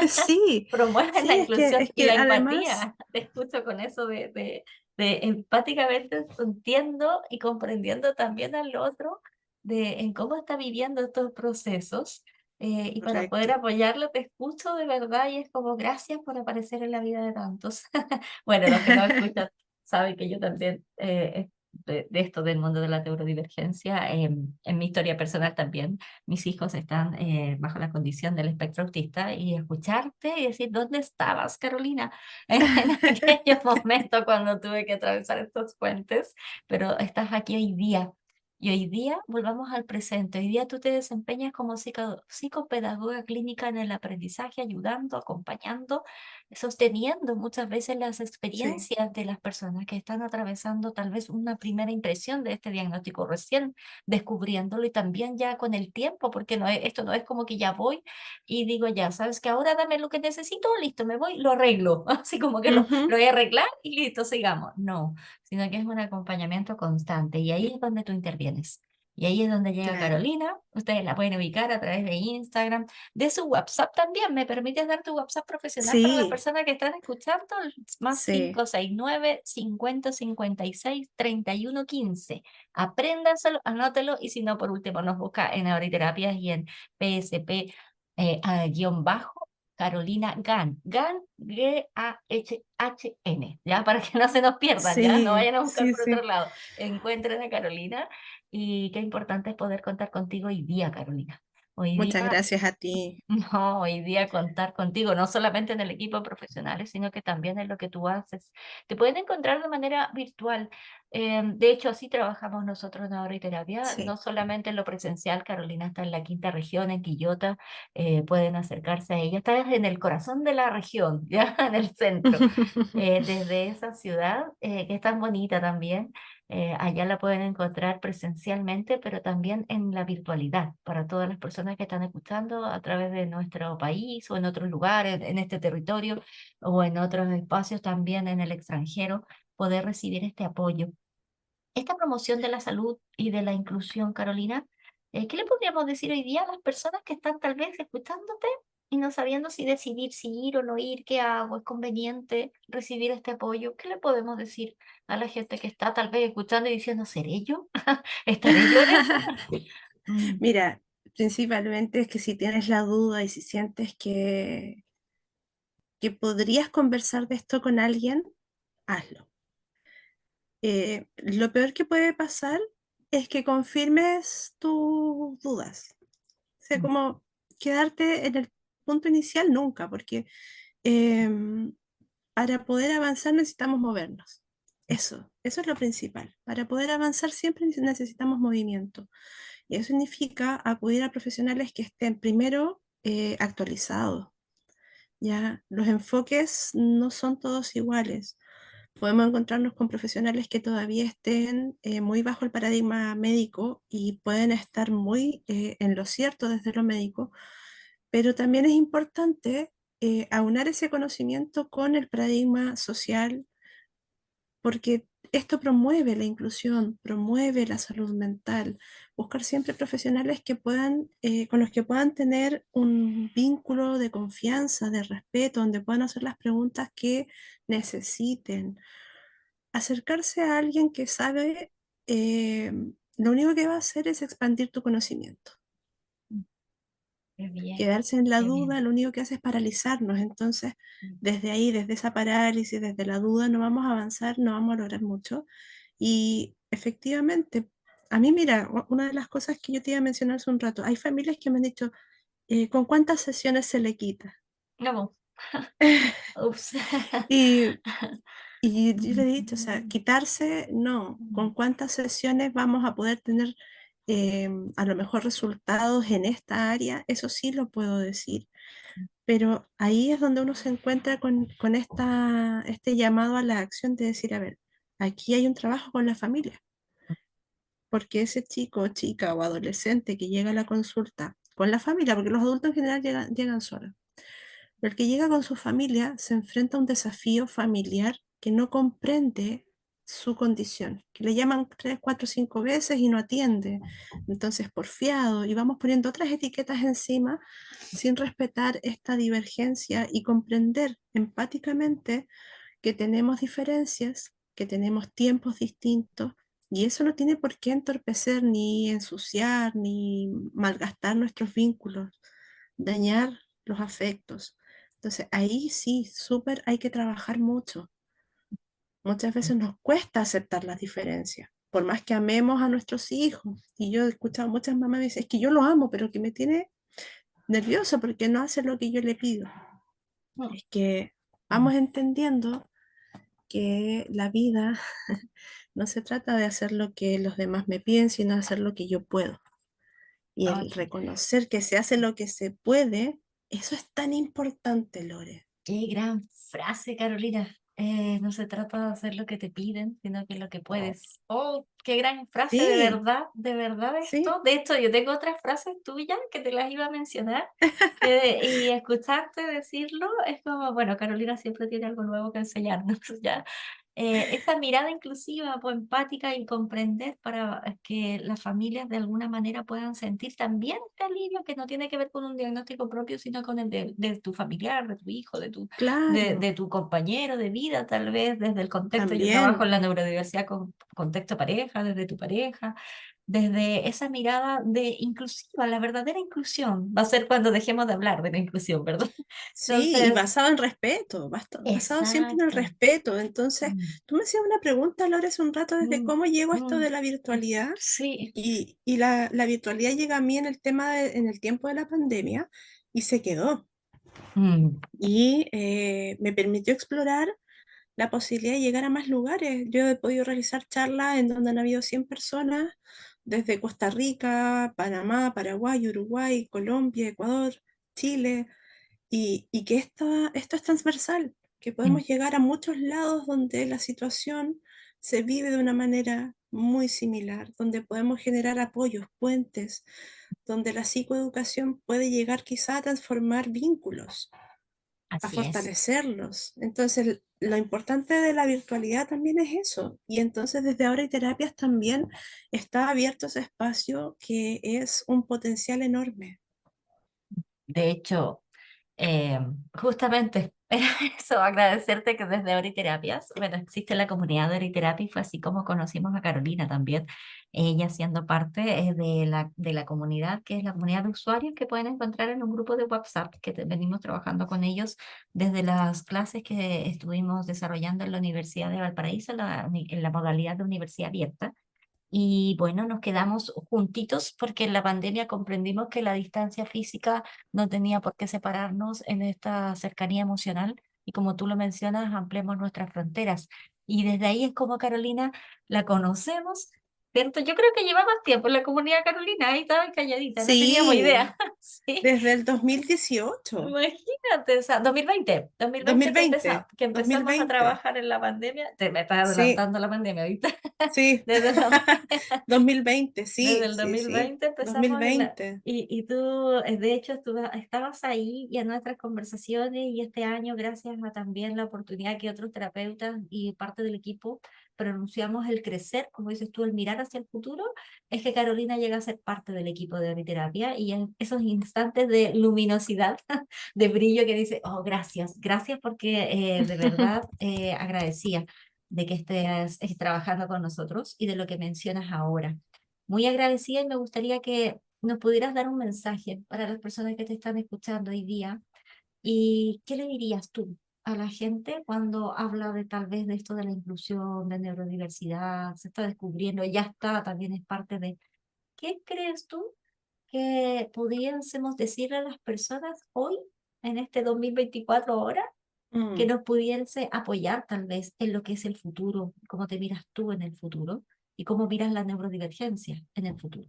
Sí, Promueves la sí, inclusión es y que la además, empatía. Te escucho con eso de empáticamente sintiendo y comprendiendo también al otro de en cómo está viviendo estos procesos. y para poder correcto. apoyarlo te escucho de verdad y es como gracias por aparecer en la vida de tantos. Bueno, los que no escuchan saben que yo también, de esto del mundo de la neurodivergencia, en mi historia personal también, mis hijos están bajo la condición del espectro autista y escucharte y decir, ¿dónde estabas, Carolina? En aquellos momentos cuando tuve que atravesar estos puentes, pero estás aquí hoy día. Y hoy día volvamos al presente. Hoy día tú te desempeñas como psicopedagoga clínica en el aprendizaje, ayudando, acompañando, sosteniendo muchas veces las Sí. experiencias de las personas que están atravesando tal vez una primera impresión de este diagnóstico recién descubriéndolo y también ya con el tiempo, porque esto no es como que ya voy y digo ya, sabes que ahora dame lo que necesito, listo, me voy, lo arreglo, así como que lo Ujú, voy a arreglar y listo, sigamos. No, sino que es un acompañamiento constante y ahí es donde tú intervienes. Y ahí es donde llega claro. Carolina. Ustedes la pueden ubicar a través de Instagram, de su WhatsApp también. ¿Me permites dar tu WhatsApp profesional para las Sí, personas que están escuchando? Más sí. 569 50 56 31 15. Apréndaselo, anótelo y si no, por último, nos busca en Auriterapias y en PSP guión bajo Carolina Gan. Gan, G-A-H-H-N. Ya, para que no se nos pierdan, ya, no Sí, vayan a buscar sí, por otro sí. lado. Encuentren a Carolina y qué importante es poder contar contigo hoy día, Carolina. Hoy Muchas día gracias a ti. no, hoy día contar contigo, no solamente en el equipo de profesionales, sino que también en lo que tú haces. Te pueden encontrar de manera virtual. De hecho, así trabajamos nosotros en Ahora y Terapia, no Sí. solamente en lo presencial. Carolina está en la quinta región, en Quillota, pueden acercarse a ella. Está en el corazón de la región, ya en el centro. Desde esa ciudad, que es tan bonita también. Allá la pueden encontrar presencialmente, pero también en la virtualidad, para todas las personas que están escuchando a través de nuestro país o en otros lugares, en este territorio o en otros espacios también en el extranjero, poder recibir este apoyo. Esta promoción de la salud y de la inclusión, Carolina, ¿qué le podríamos decir hoy día a las personas que están tal vez escuchándote y no sabiendo si decidir si ir o no ir? ¿Qué hago? ¿Es conveniente recibir este apoyo? ¿Qué le podemos decir a la gente que está tal vez escuchando y diciendo, ¿seré yo? ¿Estaré yo en eso? Mm, Mira, principalmente es que si tienes la duda y si sientes que podrías conversar de esto con alguien, hazlo. Lo peor que puede pasar es que confirmes tus dudas. O sea, mm, como quedarte en el punto inicial nunca, porque em, para poder avanzar necesitamos movernos. Eso es lo principal. Para poder avanzar siempre necesitamos movimiento. Y eso significa acudir a profesionales que estén primero actualizados. Ya, los enfoques no son todos iguales. Podemos encontrarnos con profesionales que todavía estén muy bajo el paradigma médico y pueden estar muy en lo cierto desde lo médico, pero también es importante aunar ese conocimiento con el paradigma social, porque esto promueve la inclusión, promueve la salud mental. Buscar siempre profesionales que puedan, con los que puedan tener un vínculo de confianza, de respeto, donde puedan hacer las preguntas que necesiten. Acercarse a alguien que sabe, eh, lo único que va a hacer es expandir tu conocimiento. mm, qué bien, Quedarse en la qué duda, bien. lo único que hace es paralizarnos. Entonces, Mm, desde ahí, desde esa parálisis, desde la duda, no vamos a avanzar, no vamos a lograr mucho. Y efectivamente, a mí, mira, una de las cosas que yo te iba a mencionar hace un rato, hay familias que me han dicho, ¿con cuántas sesiones se le quita? no, ups. Y, y yo le he dicho, o sea, quitarse, no, ¿con cuántas sesiones vamos a poder tener a lo mejor resultados en esta área? Eso sí lo puedo decir. Pero ahí es donde uno se encuentra con este llamado a la acción de decir, a ver, aquí hay un trabajo con la familia, porque ese chico, chica o adolescente que llega a la consulta con la familia, porque los adultos en general llegan solos, pero el que llega con su familia se enfrenta a un desafío familiar que no comprende su condición, que le llaman 3, 4, 5 veces y no atiende. Entonces, porfiado, y vamos poniendo otras etiquetas encima sin respetar esta divergencia y comprender empáticamente que tenemos diferencias, que tenemos tiempos distintos, y eso no tiene por qué entorpecer ni ensuciar ni malgastar nuestros vínculos. dañar los afectos. Entonces ahí sí, súper hay que trabajar mucho. Muchas veces nos cuesta aceptar las diferencias, por más que amemos a nuestros hijos. Y yo he escuchado muchas mamás que dicen, es que yo lo amo, pero que me tiene nerviosa porque no hace lo que yo le pido. Mm. Es que vamos entendiendo que la vida no se trata de hacer lo que los demás me piden, sino hacer lo que yo puedo. Y el Ok. reconocer que se hace lo que se puede, eso es tan importante, Lore. Qué gran frase, Carolina. No se trata de hacer lo que te piden, sino que lo que puedes. Oh, qué gran frase, Sí, de verdad sí, esto. De hecho, yo tengo otras frases tuyas que te las iba a mencionar. Y escucharte decirlo es como, bueno, Carolina siempre tiene algo nuevo que enseñarnos, ¿ya? Esta mirada inclusiva o empática y comprender para que las familias de alguna manera puedan sentir también este alivio que no tiene que ver con un diagnóstico propio, sino con el de tu familiar, de tu hijo, claro, de tu compañero de vida, tal vez desde el contexto, yo trabajo también. en la neurodiversidad con contexto pareja, desde tu pareja, desde esa mirada de inclusiva, la verdadera inclusión va a ser cuando dejemos de hablar de la inclusión, ¿verdad? Sí, y Entonces, basado en respeto, basado siempre en el exacto. respeto. Entonces, Mm, tú me hacías una pregunta, Lore, hace un rato, desde mm, cómo llego a esto mm, de la virtualidad. sí. Y la virtualidad llega a mí en el en el tiempo de la pandemia y se quedó. Mm, Y me permitió explorar la posibilidad de llegar a más lugares. Yo he podido realizar charlas en donde han habido 100 personas, desde Costa Rica, Panamá, Paraguay, Uruguay, Colombia, Ecuador, Chile, y que esto es transversal, que mm, podemos llegar a muchos lados donde la situación se vive de una manera muy similar, donde podemos generar apoyos, puentes, donde la psicoeducación puede llegar quizá a transformar vínculos, a así es. fortalecerlos. Entonces, lo importante de la virtualidad también es eso. Y entonces desde ahora y terapias también está abierto ese espacio que es un potencial enorme. De hecho, Eh, justamente, era eso, agradecerte que desde Oriterapias, bueno, existe la comunidad de Oriterapia y fue así como conocimos a Carolina también, ella siendo parte de la comunidad, que es la comunidad de usuarios que pueden encontrar en un grupo de WhatsApp que venimos trabajando con ellos desde las clases que estuvimos desarrollando en la Universidad de Valparaíso, en la modalidad de universidad abierta. Y bueno, nos quedamos juntitos porque en la pandemia comprendimos que la distancia física no tenía por qué separarnos en esta cercanía emocional y como tú lo mencionas, ampliemos nuestras fronteras. Y desde ahí es como Carolina la conocemos, ¿cierto? Yo creo que lleva más tiempo en la comunidad Carolina, ahí estaba calladita, no teníamos Sí, idea. Sí. desde el 2018, Imagínate, o sea, 2020 2020, que empezamos a 2020. trabajar en la pandemia, te me estás Sí, adelantando la pandemia, ¿viste? sí, Desde la 2020, Desde sí, el sí, sí, 2020 empezamos y 2020. tú, de hecho, estabas ahí y en nuestras conversaciones y este año, gracias a también la oportunidad que otros terapeutas y parte del equipo pronunciamos el crecer, como dices tú, el mirar hacia el futuro, es que Carolina llega a ser parte del equipo de Oriterapia y en esos instantes de luminosidad, de brillo que dice, oh, gracias, gracias porque de verdad agradecía de que estés trabajando con nosotros y de lo que mencionas ahora. Muy agradecida y me gustaría que nos pudieras dar un mensaje para las personas que te están escuchando hoy día. ¿Y qué le dirías tú a la gente cuando habla de tal vez de esto de la inclusión, de neurodiversidad, se está descubriendo, ya está, también es parte de... ¿Qué crees tú que pudiésemos decirle a las personas hoy, en este 2024 ahora, que Mm, nos pudiese apoyar tal vez en lo que es el futuro, cómo te miras tú en el futuro y cómo miras la neurodivergencia en el futuro?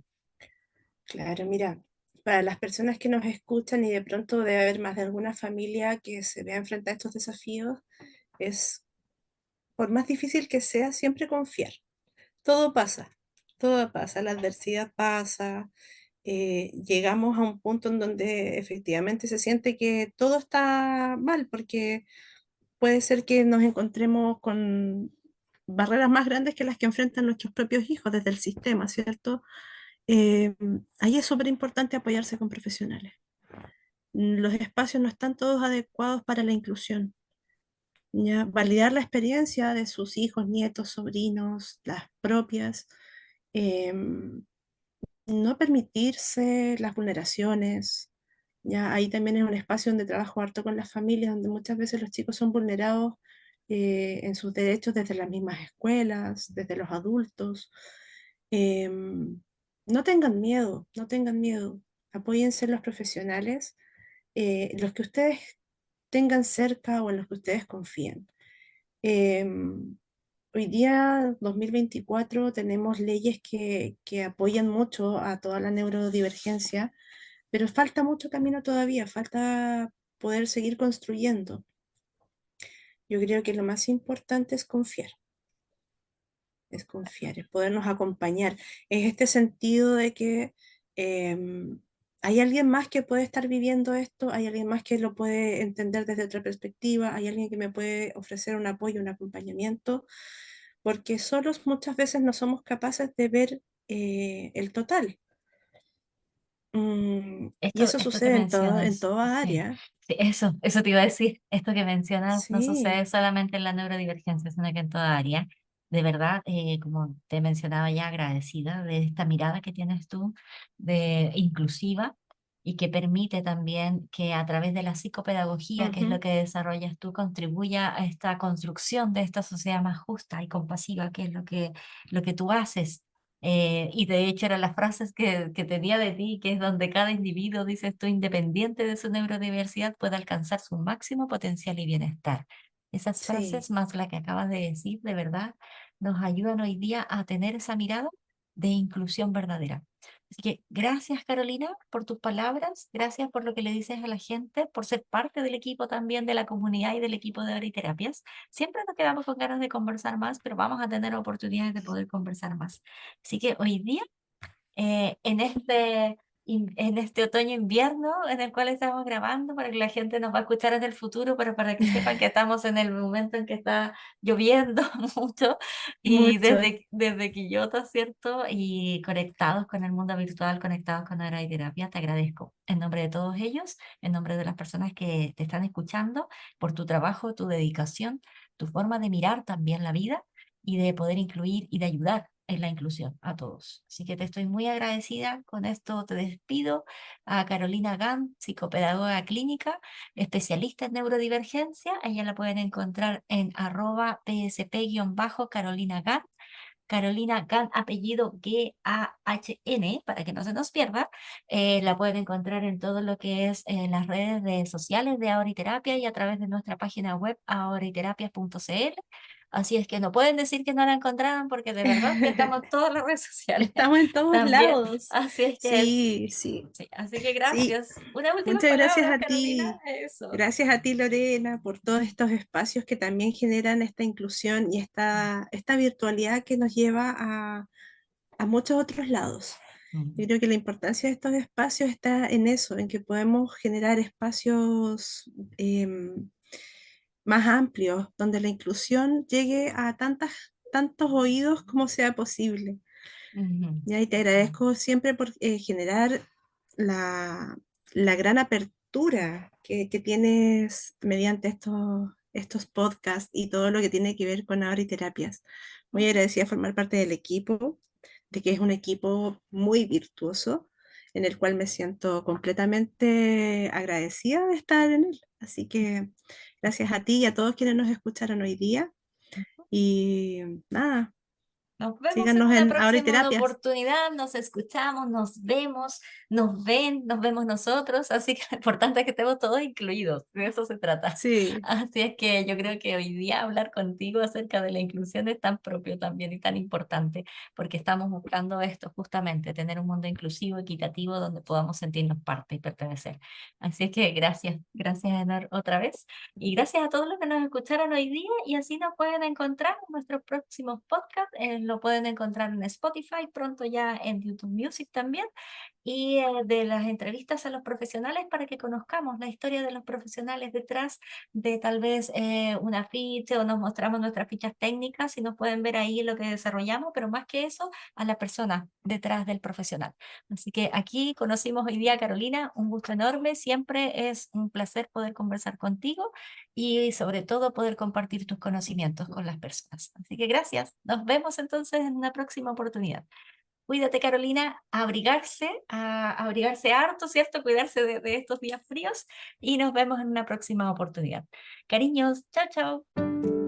claro, mira, para las personas que nos escuchan y de pronto debe haber más de alguna familia que se vea enfrentada a estos desafíos, es, por más difícil que sea, siempre confiar. Todo pasa, todo pasa, la adversidad pasa, llegamos a un punto en donde efectivamente se siente que todo está mal, porque puede ser que nos encontremos con barreras más grandes que las que enfrentan nuestros propios hijos desde el sistema, ¿cierto? Eh, Ahí es súper importante apoyarse con profesionales. Los espacios no están todos adecuados para la inclusión. ¿Ya? Validar la experiencia de sus hijos, nietos, sobrinos, las propias, em, no permitirse las vulneraciones, Ya ahí también es un espacio donde trabajo harto con las familias, donde muchas veces los chicos son vulnerados en sus derechos desde las mismas escuelas, desde los adultos. Em, no tengan miedo, no tengan miedo. Apóyense en los profesionales, los que ustedes tengan cerca o en los que ustedes confíen. Em, Hoy día, 2024, tenemos leyes que apoyan mucho a toda la neurodivergencia, pero falta mucho camino todavía, falta poder seguir construyendo. Yo creo que lo más importante es confiar, es podernos acompañar. Es este sentido de que hay alguien más que puede estar viviendo esto, hay alguien más que lo puede entender desde otra perspectiva, hay alguien que me puede ofrecer un apoyo, un acompañamiento, porque solos muchas veces no somos capaces de ver el total. Y eso Esto que sucede en mencionas, toda sí, área. sí, eso te iba a decir, esto que mencionas no Sí. sucede solamente en la neurodivergencia, sino que en toda área. De verdad, como te mencionaba ya, agradecida de esta mirada que tienes tú, de inclusiva, y que permite también que a través de la psicopedagogía, que es lo Ujú. que desarrollas tú, contribuya a esta construcción de esta sociedad más justa y compasiva, que es lo que tú haces. Y de hecho eran las frases que tenía de ti, que es donde cada individuo, dices tú, independiente de su neurodiversidad, puede alcanzar su máximo potencial y bienestar. Esas Sí. frases, más la que acabas de decir, de verdad, nos ayudan hoy día a tener esa mirada de inclusión verdadera. Así que gracias, Carolina, por tus palabras, gracias por lo que le dices a la gente, por ser parte del equipo también de la comunidad y del equipo de Oriterapias. Siempre nos quedamos con ganas de conversar más, pero vamos a tener oportunidades de poder conversar más. Así que hoy día, en este otoño-invierno en el cual estamos grabando, para que la gente nos va a escuchar en el futuro, pero para que sepan que estamos en el momento en que está lloviendo mucho y Mucho. desde Quillota, ¿cierto? Y conectados con el mundo virtual, conectados con Terapia, te agradezco en nombre de todos ellos, en nombre de las personas que te están escuchando, por tu trabajo, tu dedicación, tu forma de mirar también la vida y de poder incluir y de ayudar en la inclusión a todos. Así que te estoy muy agradecida. Con esto te despido a Carolina Gant, psicopedagoga clínica, especialista en neurodivergencia. Ella la pueden encontrar en @psp-Carolina Gant. Carolina Gant, apellido G-A-H-N, para que no se nos pierda. La pueden encontrar en todo lo que es las redes sociales de Ahoriterapia y a través de nuestra página web ahoriterapia.cl. Así es que no pueden decir que no la encontraron porque de verdad que estamos en todas las redes sociales Estamos en todos también. lados. Así es que Sí, sí, sí. Así que sí. gracias. Una última Muchas gracias palabra, a Carolina. ti. Eso. Gracias a ti, Lorena, por todos estos espacios que también generan esta inclusión y esta virtualidad que nos lleva a muchos otros lados. Yo Mm. creo que la importancia de estos espacios está en eso, en que podemos generar espacios más amplios, donde la inclusión llegue a tantos oídos como sea posible. Ujú. Ya, y te agradezco siempre por generar la, la gran apertura que tienes mediante estos podcasts y todo lo que tiene que ver con ahora y terapias. Muy agradecida de formar parte del equipo, de que es un equipo muy virtuoso, en el cual me siento completamente agradecida de estar en él. Así que gracias a ti y a todos quienes nos escucharon hoy día. Y nada, Nos vemos en síganos una en ahora y próxima terapias. oportunidad, nos escuchamos, nos vemos, nos ven, nos vemos nosotros, así que lo importante es que estemos todos incluidos, de eso se trata. Sí. Así es que yo creo que hoy día hablar contigo acerca de la inclusión es tan propio también y tan importante, porque estamos buscando esto justamente, tener un mundo inclusivo, equitativo, donde podamos sentirnos parte y pertenecer. Así es que gracias, gracias Enar otra vez. Y gracias a todos los que nos escucharon hoy día y así nos pueden encontrar en nuestros próximos podcasts. Lo pueden encontrar en Spotify, pronto ya en YouTube Music también. Y de las entrevistas a los profesionales para que conozcamos la historia de los profesionales detrás de tal vez un afiche o nos mostramos nuestras fichas técnicas y nos pueden ver ahí lo que desarrollamos, pero más que eso, a la persona detrás del profesional. Así que aquí conocimos hoy día a Carolina, un gusto enorme, siempre es un placer poder conversar contigo y sobre todo poder compartir tus conocimientos con las personas. Así que gracias, nos vemos entonces en una próxima oportunidad. Cuídate, Carolina, a abrigarse harto, ¿cierto? Cuidarse de estos días fríos y nos vemos en una próxima oportunidad. Cariños, chao, chao.